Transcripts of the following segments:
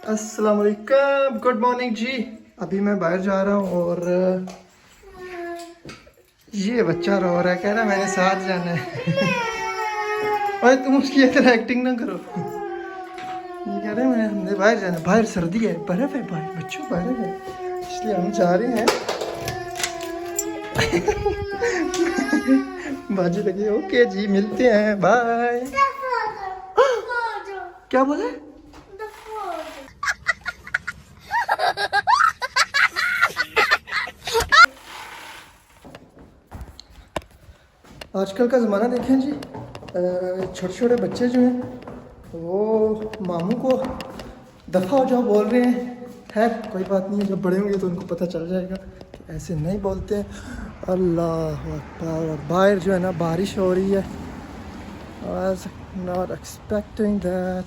अस्सलाम वालेकुम, good morning जी। अभी मैं बाहर जा रहा हूँ और ये बच्चा रो रहा है, कह रहा है मैंने साथ जाना है। और तुम उसकी इतना एक्टिंग ना करो। ये कह रहे हैं मैं हमने बाहर जाना है, बाहर सर्दी है, बर्फ है, बाहर बच्चों बर्फ है, इसलिए हम जा रहे हैं। बाजी लगी, ओके जी मिलते हैं, बाय। क्या बोले? आजकल का ज़माना देखें जी, छोटे छोटे बच्चे जो हैं वो मामू को दफ़ा हो जाओ बोल रहे हैं। खैर कोई बात नहीं है, जब बड़े होंगे तो उनको पता चल जाएगा कि ऐसे नहीं बोलते हैं। अल्लाह अकबर। और बाहर जो है ना बारिश हो रही है। I was not expecting that.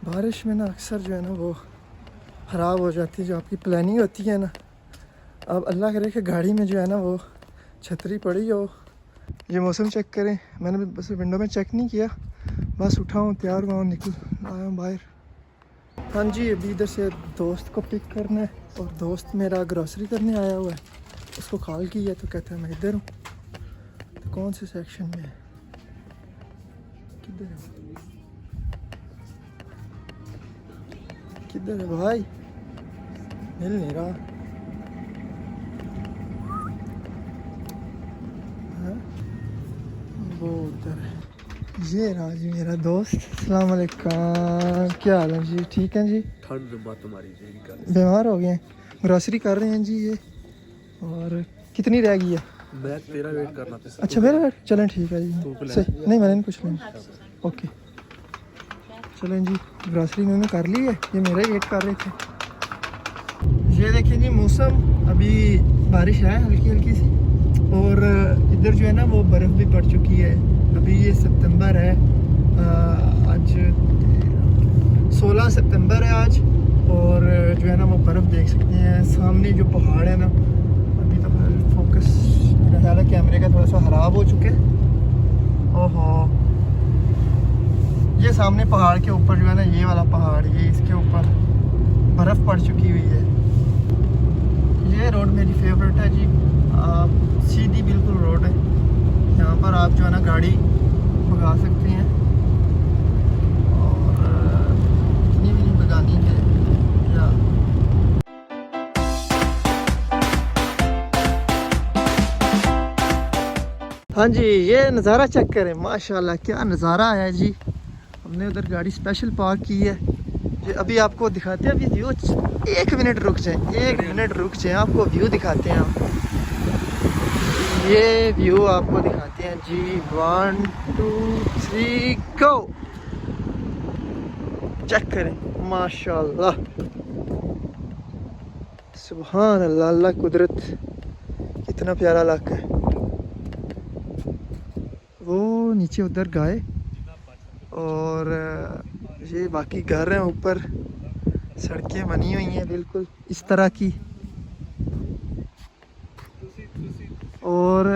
बारिश में ना अक्सर जो है ना वो ख़राब हो जाती है, जो आपकी प्लानिंग होती है ना। अब अल्लाह करे कि गाड़ी में जो है ना वो छतरी पड़ी हो। ये मौसम चेक करें, मैंने भी बस विंडो में चेक नहीं किया, बस उठा हूँ, तैयार हुआ हूँ, निकल आया हूँ बाहर। हाँ जी, अभी इधर से दोस्त को पिक करना है और दोस्त मेरा ग्रॉसरी करने आया हुआ है। उसको कॉल की है तो कहता है मैं इधर हूँ। तो कौन से सेक्शन में है, किधर है, किधर है भाई, मिल नहीं रहा। वो उधर है। ये रहा जी मेरा दोस्त। अस्सलाम वालेकुम, क्या हाल है जी? ठीक है जी। ठंड बात तुम्हारी बीमार हो गए हैं, ग्रॉसरी कर रहे हैं जी ये। और कितनी रह गई है? मैं तेरा वेट करना था। अच्छा मेरा वेट, चलें ठीक है जी, सही नहीं मैंने नहीं कुछ नहीं। ओके चलें जी, ग्रॉसरी इन्होंने कर ली है, ये मेरा ही वेट कर रहे थे। ये देखें जी मौसम, अभी बारिश है हल्की हल्की सी, और इधर जो है ना वो बर्फ़ भी पड़ चुकी है। अभी ये सितंबर है, आज 16 सितंबर है आज। और जो है ना वो बर्फ़ देख सकते हैं सामने जो पहाड़ है ना। अभी तो फोकस मेरा ख्याल है कैमरे का थोड़ा सा ख़राब हो चुके हैं। ओहो, ये सामने पहाड़ के ऊपर जो है ना, ये वाला पहाड़, ये इसके ऊपर बर्फ़ पड़ चुकी हुई है। ये रोड मेरी फेवरेट है जी, सीधी बिल्कुल रोड है, यहाँ पर आप जो है ना गाड़ी भगा सकते हैं और इतनी भी नहीं भगानी है क्या। हाँ जी, ये नज़ारा चेक करें, माशाल्लाह क्या नज़ारा है जी। हमने उधर गाड़ी स्पेशल पार्क की है, ये अभी आपको दिखाते हैं। अभी व्यू, एक मिनट रुक जाए, एक मिनट रुक जाए, आपको व्यू दिखाते हैं। आप ये व्यू आपको दिखाते हैं जी। 1 2 3 गो। चेक करें, माशाल्लाह सुभान अल्लाह, अल्लाह कुदरत, कितना प्यारा इलाका है। वो नीचे उधर गाय और ये बाकी घर हैं ऊपर, सड़कें बनी हुई हैं बिल्कुल इस तरह की। और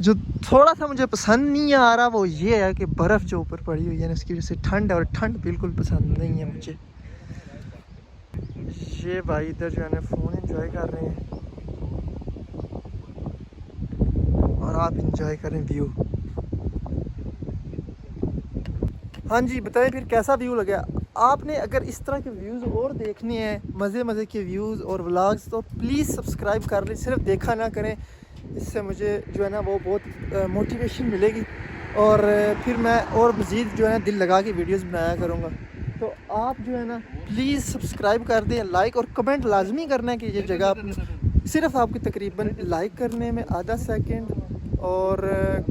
जो थोड़ा सा मुझे पसंद नहीं आ रहा वो ये है कि बर्फ़ जो ऊपर पड़ी हुई है ना, उसकी वजह से ठंड है, और ठंड बिल्कुल पसंद नहीं है मुझे। ये भाई इधर जो है ना फ़ोन एंजॉय कर रहे हैं और आप एंजॉय करें व्यू। हाँ जी बताएं फिर कैसा व्यू लगा आपने। अगर इस तरह के व्यूज़ और देखने हैं, मज़े मज़े के व्यूज़ और व्लॉग्स, तो प्लीज़ सब्सक्राइब कर लें, सिर्फ देखा ना करें। इससे मुझे जो है ना वो बहुत मोटिवेशन मिलेगी और फिर मैं और मज़ीद जो है ना दिल लगा के वीडियोस बनाया करूँगा। तो आप जो है ना प्लीज़ सब्सक्राइब कर दें, लाइक और कमेंट लाजमी करना है कि ये जगह सिर्फ आपकी तकरीबन लाइक करने में आधा सेकंड और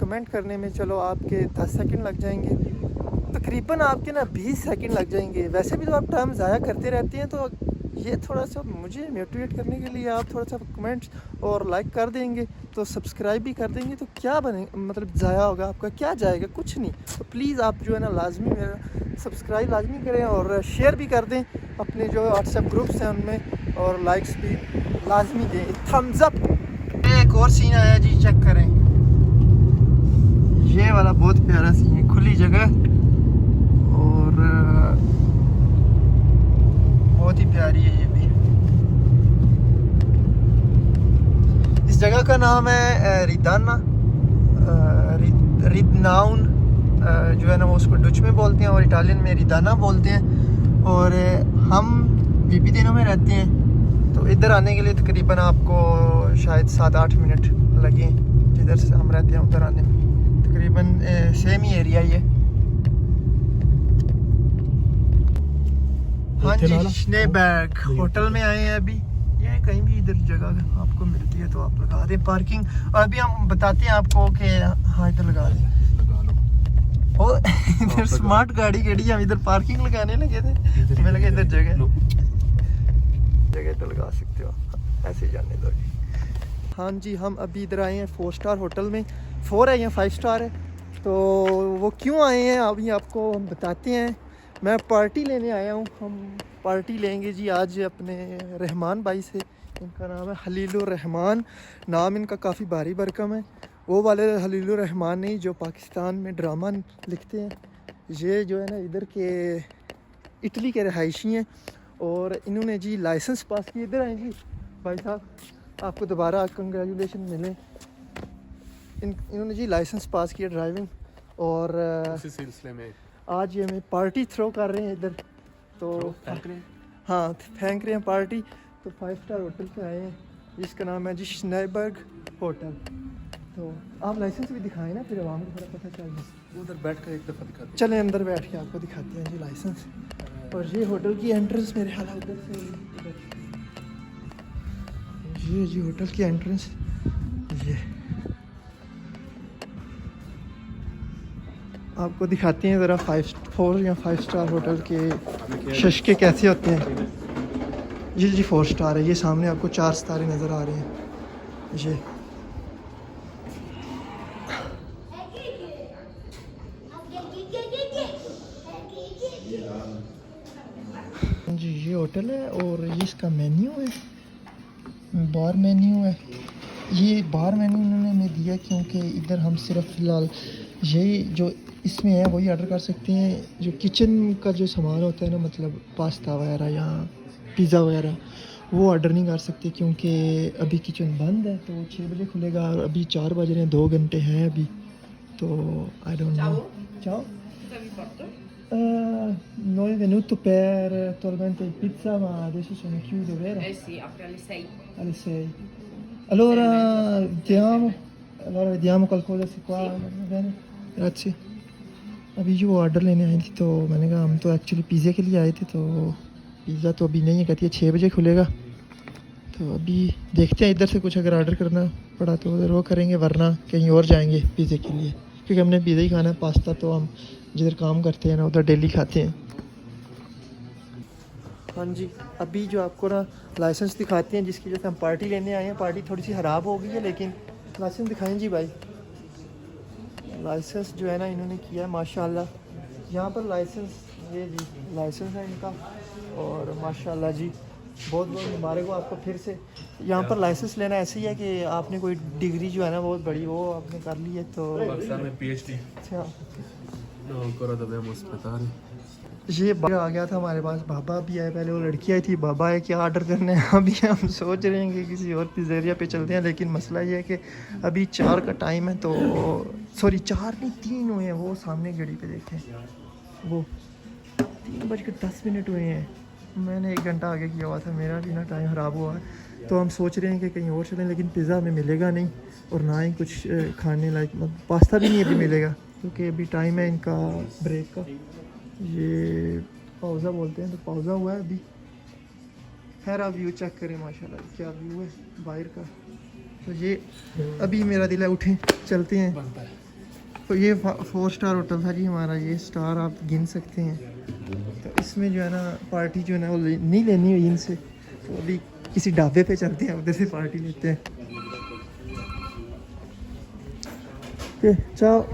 कमेंट करने में चलो आपके 10 सेकंड लग जाएंगे, तकरीबन आपके ना 20 सेकंड लग जाएंगे। वैसे भी तो आप टाइम ज़ाया करते रहते हैं, तो ये थोड़ा सा मुझे मोटिवेट करने के लिए आप थोड़ा सा कमेंट्स और लाइक कर देंगे, तो सब्सक्राइब भी कर देंगे, तो क्या बने, मतलब ज़ाया होगा आपका, क्या जाएगा, कुछ नहीं। तो प्लीज़ आप जो है ना लाजमी मेरा सब्सक्राइब लाजमी करें और शेयर भी कर दें अपने जो व्हाट्सएप ग्रुप्स हैं उनमें, और लाइक्स भी लाजमी दें, थम्स अप। एक और सीन आया जी, चेक करें, ये वाला बहुत प्यारा सीन है, खुली जगह और जगह का नाम है रिदाना, रिदनाउन जो है ना, वो उसको डच में बोलते हैं और इटालियन में रिदाना बोलते हैं। और हम वीपी दिनों में रहते हैं, तो इधर आने के लिए तकरीबन आपको शायद 7-8 मिनट लगे, जिधर से हम रहते हैं उधर आने में। तकरीबन सेम ही एरिया ये। हाँ जी, स्नेबर्ग होटल में आए हैं अभी। ये कहीं भी इधर जगह आपको मिलती है तो आप लगा दें पार्किंग। और अभी हम बताते हैं आपको कि हाँ इधर लगा दें। ओ इधर स्मार्ट गाड़ी खड़ी, हम इधर पार्किंग लगाने लगे थे, हमें लगा इधर जगह तो लगा सकते हो, ऐसे जाने दो जी। हाँ जी, हम अभी इधर आए हैं 4 स्टार होटल में। 4 है या 5 स्टार है, तो वो क्यों आए हैं अभी आपको हम बताते हैं। मैं पार्टी लेने आया हूँ, हम पार्टी लेंगे जी आज अपने रहमान भाई से। इनका नाम है हलीलुर रहमान, नाम इनका काफ़ी भारी भरकम है। वो वाले हलीलुर रहमान नहीं जो पाकिस्तान में ड्रामा लिखते हैं, ये जो है ना इधर के इटली के रहायशी हैं। और इन्होंने जी लाइसेंस पास किया। इधर आए जी भाई साहब, आपको दोबारा कंग्रेचुलेशन मिले। इन्होंने जी लाइसेंस पास किया ड्राइविंग, और उसी सिलसिले में आज ये हमें पार्टी थ्रो कर रहे हैं इधर, तो हाँ थैंक रहे हैं पार्टी। तो 5 स्टार होटल पे आए हैं जिसका नाम है जी स्नेबर्ग होटल। तो आप लाइसेंस भी दिखाएं ना, फिर आवाम को थोड़ा पता चल जाए। उधर बैठ कर एक दफा दिखा दो। चलें अंदर बैठ के आपको दिखाते हैं जी लाइसेंस। और ये होटल की एंट्रेंस मेरे ख्याल है उधर से, ये जी होटल की एंट्रेंस। ये आपको दिखाते हैं ज़रा 4 या 5 स्टार होटल के शशके कैसे होते हैं। ये जी 4 स्टार है, ये सामने आपको 4 सितारे नज़र आ रहे हैं। ये जी ये होटल है, और ये इसका मेन्यू है, बार मेन्यू है। ये बार मेन्यू इन्होंने हमें दिया क्योंकि इधर हम सिर्फ फ़िलहाल यही जो इसमें है वही ऑर्डर कर सकते हैं। जो किचन का जो सामान होता है ना, मतलब पास्ता वगैरह या पिज़्ज़ा वगैरह, वो ऑर्डर नहीं कर सकते क्योंकि अभी किचन बंद है। तो 6 बजे खुलेगा और अभी 4 बज रहे हैं, 2 घंटे हैं अभी। तो I don't know. Ciao. Noi è venuto per attualmente il pizza, ma adesso sono chiuso, vero? Eh sì, apre alle 6. Alle 6. Allora vediamo, allora vediamo qualcosa se qua va bene. Grazie. अभी जो ऑर्डर लेने आई थी तो मैंने कहा हम तो actually pizza के लिए आए थे, तो पिज़्ज़ा तो अभी नहीं है, कहती है 6 बजे खुलेगा। तो अभी देखते हैं इधर से कुछ अगर ऑर्डर करना पड़ा तो उधर वो करेंगे, वरना कहीं और जाएंगे पिज़्ज़े के लिए, क्योंकि हमने पिज़्ज़ा ही खाना है। पास्ता तो हम जिधर काम करते हैं ना उधर डेली खाते हैं। हाँ जी, अभी जो आपको ना लाइसेंस दिखाते हैं जिसकी वजह से हम पार्टी लेने आए हैं। पार्टी थोड़ी सी ख़राब हो गई है, लेकिन लाइसेंस दिखाएं जी भाई। लाइसेंस जो है ना इन्होंने किया है माशाल्लाह। यहाँ पर लाइसेंस, ये जी लाइसेंस है इनका, और माशाल्लाह जी बहुत बहुत मुबारक हो आपको फिर से। यहाँ पर लाइसेंस लेना ऐसे ही है कि आपने कोई डिग्री जो है ना बहुत बड़ी वो आपने कर ली है, तो पाकिस्तान में पीएचडी अच्छा करो तो मैं अस्पताल। ये आ गया था हमारे पास। बाबा भी आए, पहले वो लड़की आई थी, बाबा है क्या ऑर्डर करने हैं। अभी हम सोच रहे हैं कि किसी और पिज़्ज़ेरिया पे चलते हैं, लेकिन मसला ये है कि अभी 4 का टाइम है, तो सॉरी 4 नहीं 3 हुए हैं, वो सामने घड़ी पे देखें, वो 3:10 हुए हैं। मैंने 1 घंटा आगे किया हुआ था, मेरा भी ना टाइम ख़राब हुआ है। तो हम सोच रहे हैं कि कहीं और चलें, लेकिन पिज़्ज़ा हमें मिलेगा नहीं, और ना ही कुछ खाने लायक, मतलब पास्ता भी नहीं अभी मिलेगा क्योंकि अभी टाइम है इनका ब्रेक का। ये पाउज़ा बोलते हैं, तो पाउज़ा हुआ है अभी। खैर आप व्यू चेक करें माशाल्लाह क्या व्यू है बाहर का। तो ये अभी मेरा दिल है उठें चलते हैं। तो ये 4 स्टार होटल था जी हमारा, ये स्टार आप गिन सकते हैं। तो इसमें जो है ना पार्टी जो है ना वो नहीं लेनी हुई इनसे, तो अभी किसी ढाबे पे चलते हैं, उधर से पार्टी लेते हैं। ओके चाओ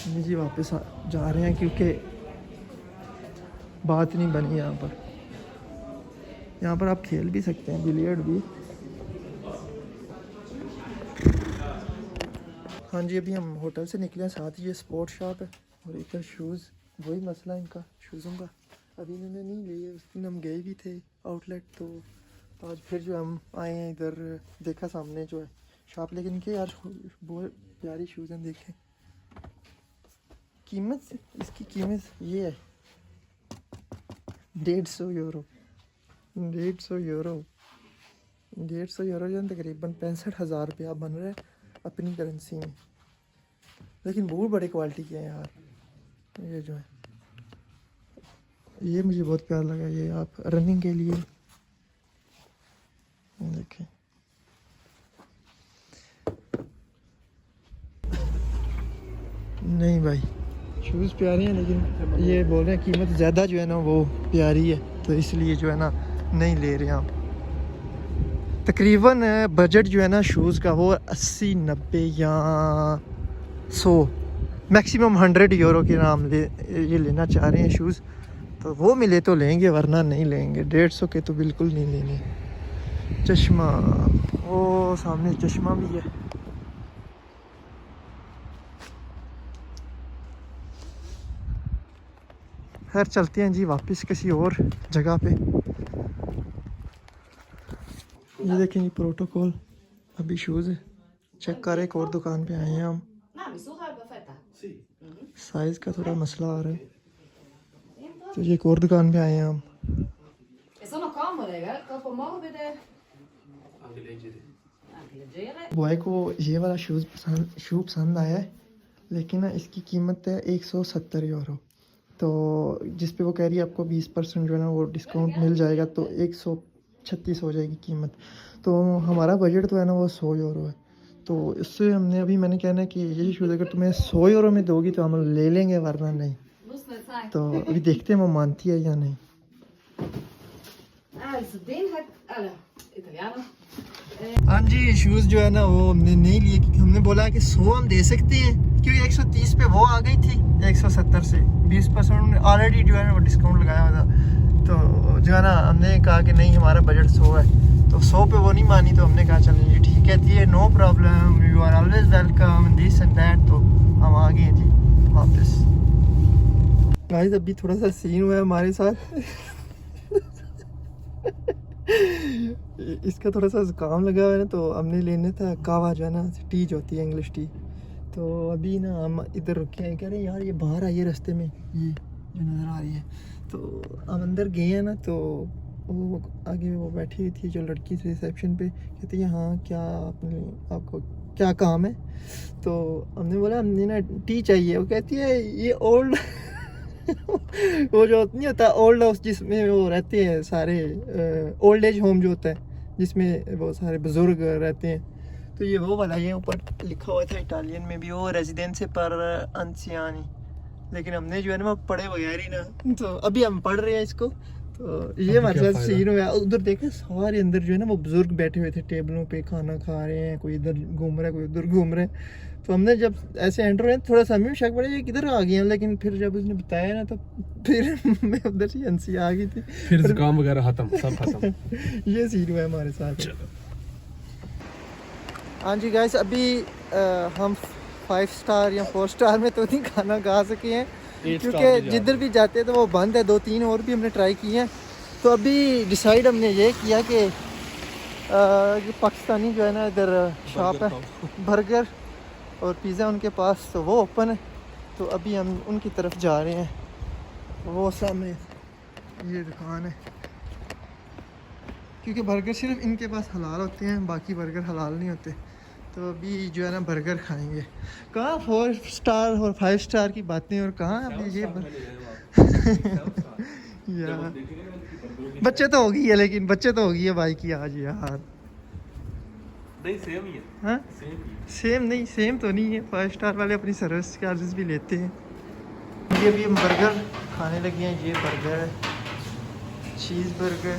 जी, वापस जा रहे हैं क्योंकि बात नहीं बनी यहाँ पर। यहाँ पर आप खेल भी सकते हैं, बिलियर्ड भी। हाँ जी, अभी हम होटल से निकले हैं, साथ ही ये स्पोर्ट शॉप है और एक शूज़। वही मसला इनका शूज़ों का, अभी इन्होंने नहीं लिए। उस दिन हम गए भी थे आउटलेट, तो आज फिर जो हम आए हैं इधर, देखा सामने जो है शॉप, लेकिन इनके यार बहुत प्यारी शूज़ हैं। देखें कीमत, इसकी कीमत ये है 150 यूरो। 150 यूरो, 150 यूरो जो है तकरीबन 65,000 रुपया बन रहा है अपनी करेंसी में। लेकिन बहुत बड़ी क्वालिटी के हैं यार ये जो है। ये मुझे बहुत प्यारा लगा, ये आप रनिंग के लिए देखें। नहीं भाई शूज़ प्यारे हैं, लेकिन ये बोल रहे हैं कीमत ज़्यादा जो है ना वो प्यारी है, तो इसलिए जो है ना नहीं ले रहे हम। तकरीबन बजट जो है ना शूज़ का वो 80-90 या 100 मैक्सिमम 100 यूरो के नाम ये लेना चाह रहे हैं शूज़। तो वो मिले तो लेंगे वरना नहीं लेंगे। 150 के तो बिल्कुल नहीं लेंगे। चश्मा, वो सामने चश्मा भी है। खैर चलते हैं जी वापस किसी और जगह पे। ये देखें ये प्रोटोकॉल, अभी शूज़ चेक कर एक और दुकान पे आए हैं हम। साइज़ का थोड़ा मसला आ रहा है, तो ये एक और दुकान पे आए हैं हम। बॉय को ये वाला शू पसंद आया है, लेकिन ना इसकी कीमत है 170 यूरो। तो जिस पे वो कह रही है आपको 20% जो है ना वो डिस्काउंट मिल जाएगा, तो 136 हो जाएगी कीमत। तो हमारा बजट तो है ना वो 100 यूरो है। तो इससे हमने अभी मैंने कहना है कि यही शूज़ अगर तुम्हें 100 यूरो में दोगी तो हम ले लेंगे वरना नहीं। तो अभी देखते हैं वो मानती है या नहीं। हाँ जी शूज़ जो है ना वो हमने नहीं लिए, क्योंकि हमने बोला कि 100 हम दे सकते हैं, क्योंकि 130 पे वो आ गई थी 170 से 20% ऑलरेडी जो है ना वो डिस्काउंट लगाया हुआ था। तो जो है ना हमने कहा कि नहीं हमारा बजट 100 है, तो 100 पे वो नहीं मानी। तो हमने कहा चलें जी ठीक है, ये no problem, you are always welcome this and that. तो हम आ गए जी वापस। गाइस अभी थोड़ा सा सीन हुआ है हमारे साथ इसका थोड़ा सा जुकाम लगा हुआ है ना, तो हमने लेने था कावा जो है ना टी जो होती है इंग्लिश टी। तो अभी ना हम इधर रुके हैं, कह रहे हैं यार ये बाहर आई है रास्ते में, ये जो नज़र आ रही है। तो हम अंदर गए हैं ना, तो वो आगे वो बैठी हुई थी जो लड़की थी रिसेप्शन पे, कहती है हाँ क्या आपको क्या काम है। तो हमने बोला हमने ना टी चाहिए। वो कहती है ये ओल्ड वो जो नहीं होता ओल्ड हाउस जिसमें वो रहते हैं सारे, ओल्ड एज होम जो होता है जिसमें वो सारे बुजुर्ग रहते हैं, तो ये वो वाला। ये ऊपर लिखा हुआ था इटालियन में भी, वो रेजिडेंसी पर अंसियानी, लेकिन हमने जो है ना वो पढ़े बगैर ही ना, तो अभी हम पढ़ रहे हैं इसको। तो ये हमारे साथ सीन हुआ। उधर देखे सारे अंदर जो है ना वो बुजुर्ग बैठे हुए थे टेबलों पे, खाना खा रहे हैं, कोई इधर घूम रहा है कोई उधर घूम रहे हैं। तो हमने जब ऐसे एंटर हुए थोड़ा सा हमें भी शक पड़ा ये किधर आ गए हैं, लेकिन फिर जब उसने बताया ना तो फिर मैं उधर से हंसी आ गई थी, फिर काम वगैरह खत्म, सब खत्म। ये सीन हुआ है हमारे साथ। हाँ जी गाइस अभी हम 5 स्टार या 4 स्टार में तो नहीं खाना खा सके हैं, क्योंकि जिधर भी जाते हैं तो वो बंद है। 2-3 और भी हमने ट्राई किए हैं। तो अभी डिसाइड हमने ये किया कि पाकिस्तानी जो है ना इधर शॉप है, बर्गर और पिज़्ज़ा उनके पास, तो वो ओपन है। तो अभी हम उनकी तरफ जा रहे हैं। वो सामने ये दुकान है, क्योंकि बर्गर सिर्फ इनके पास हलाल होते हैं, बाकी बर्गर हलाल नहीं होते। तो अभी जो है ना बर्गर खाएंगे। कहाँ 4 स्टार और 5 स्टार की बातें, और कहाँ अभी ये यार बच्चे तो हो गई है, लेकिन बच्चे तो हो गई है भाई की आज यार। नहीं सेम ही है। हाँ सेम नहीं, सेम तो नहीं है। 5 स्टार वाले अपनी सर्विस चार्जेस भी लेते हैं। ये अभी हम बर्गर खाने लगे हैं। ये बर्गर है चीज़ बर्गर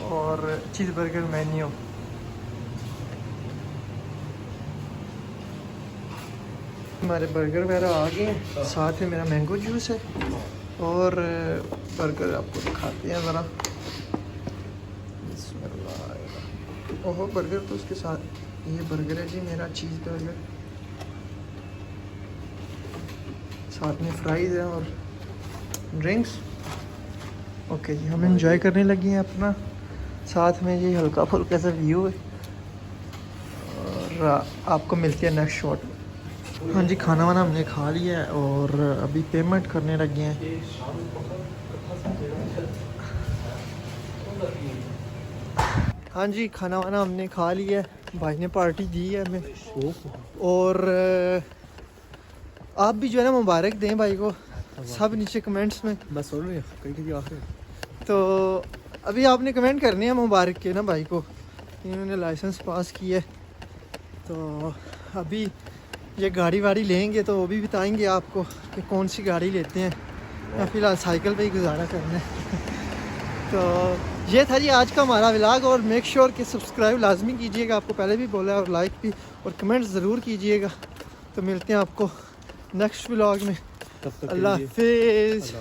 और चीज़ बर्गर मेन्यू। हमारे बर्गर वगैरह आ गए हैं, साथ में मेरा मैंगो जूस है और बर्गर आपको दिखाते हैं ज़रा। ओहो बर्गर तो उसके साथ ये बर्गर है जी मेरा चीज़ बर्गर, साथ में फ्राइज़ है और ड्रिंक्स। ओके जी हम एंजॉय करने लगे हैं अपना साथ में ये हल्का फुल्का सा व्यू है और आपको मिलती है नेक्स्ट शॉट। हाँ जी, खाना वाना हमने खा लिया है और अभी पेमेंट करने लगे हैं। हाँ जी, खाना वाना हमने खा लिया है, भाई ने पार्टी दी है हमें। और आप भी जो है ना मुबारक दें भाई को, सब नीचे कमेंट्स में। बस सुन रहे कहीं आखिर तो अभी आपने कमेंट करने हैं मुबारक के ना भाई को, इन्होंने लाइसेंस पास किया है। तो अभी ये गाड़ी वाड़ी लेंगे तो वो भी बताएंगे आपको कि कौन सी गाड़ी लेते हैं। या फ़िलहाल साइकिल पे ही गुजारा करना है। तो ये था जी आज का हमारा व्लॉग। और मेक श्योर कि सब्सक्राइब लाजमी कीजिएगा, आपको पहले भी बोला है, और लाइक भी और कमेंट ज़रूर कीजिएगा। तो मिलते हैं आपको नेक्स्ट व्लॉग में। तब तक अल्लाह हाफिज़।